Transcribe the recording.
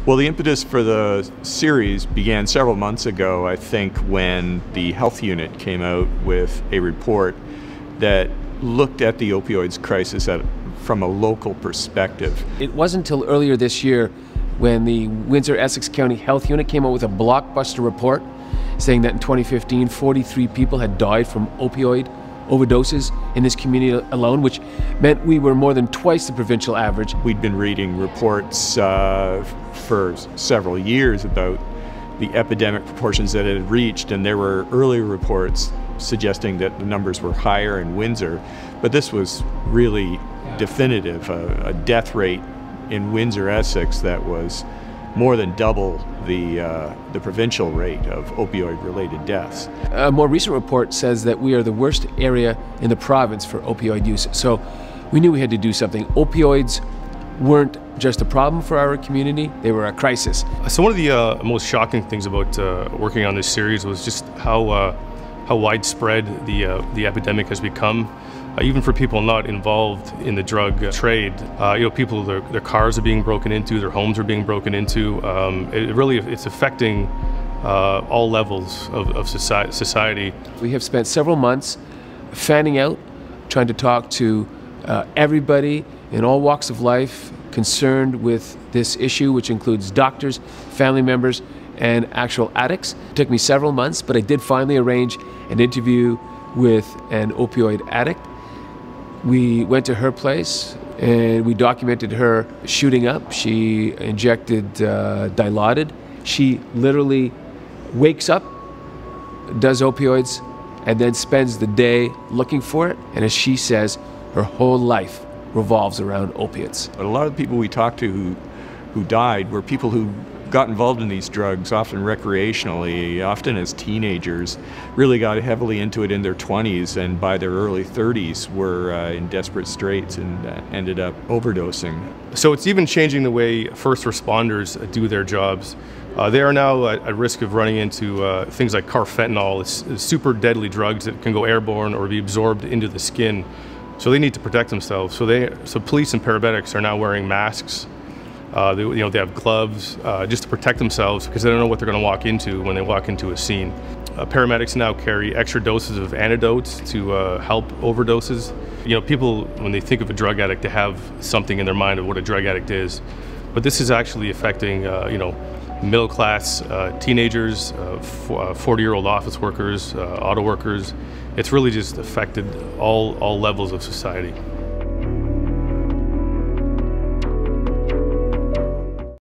Well, the impetus for the series began several months ago, I think, when the health unit came out with a report that looked at the opioids crisis from a local perspective. It wasn't until earlier this year when the Windsor Essex County Health Unit came out with a blockbuster report saying that in 2015, 43 people had died from opioid overdoses in this community alone, which meant we were more than twice the provincial average. We'd been reading reports for several years about the epidemic proportions that it had reached, and there were earlier reports suggesting that the numbers were higher in Windsor, but this was really definitive, a death rate in Windsor, Essex that was more than double the provincial rate of opioid-related deaths. A more recent report says that we are the worst area in the province for opioid use, so we knew we had to do something. Opioids weren't just a problem for our community, they were a crisis. So one of the most shocking things about working on this series was just how widespread the epidemic has become. Even for people not involved in the drug trade, people, their cars are being broken into, their homes are being broken into. It's affecting all levels of society. We have spent several months fanning out, trying to talk to everybody in all walks of life concerned with this issue, which includes doctors, family members, and actual addicts. It took me several months, but I did finally arrange an interview with an opioid addict. We went to her place and we documented her shooting up. She injected Dilaudid. She literally wakes up, does opioids, and then spends the day looking for it. And as she says, her whole life revolves around opiates. But a lot of the people we talked to who died were people who got involved in these drugs, often recreationally, often as teenagers, really got heavily into it in their 20s, and by their early 30s were in desperate straits and ended up overdosing. So it's even changing the way first responders do their jobs. They are now at risk of running into things like carfentanil. It's super deadly drugs that can go airborne or be absorbed into the skin. So they need to protect themselves. So police and paramedics are now wearing masks. They have gloves just to protect themselves because they don't know what they're going to walk into when they walk into a scene. Paramedics now carry extra doses of antidotes to help overdoses. People, when they think of a drug addict, they have something in their mind of what a drug addict is. But this is actually affecting, middle-class teenagers, 40-year-old office workers, auto workers. It's really just affected all levels of society.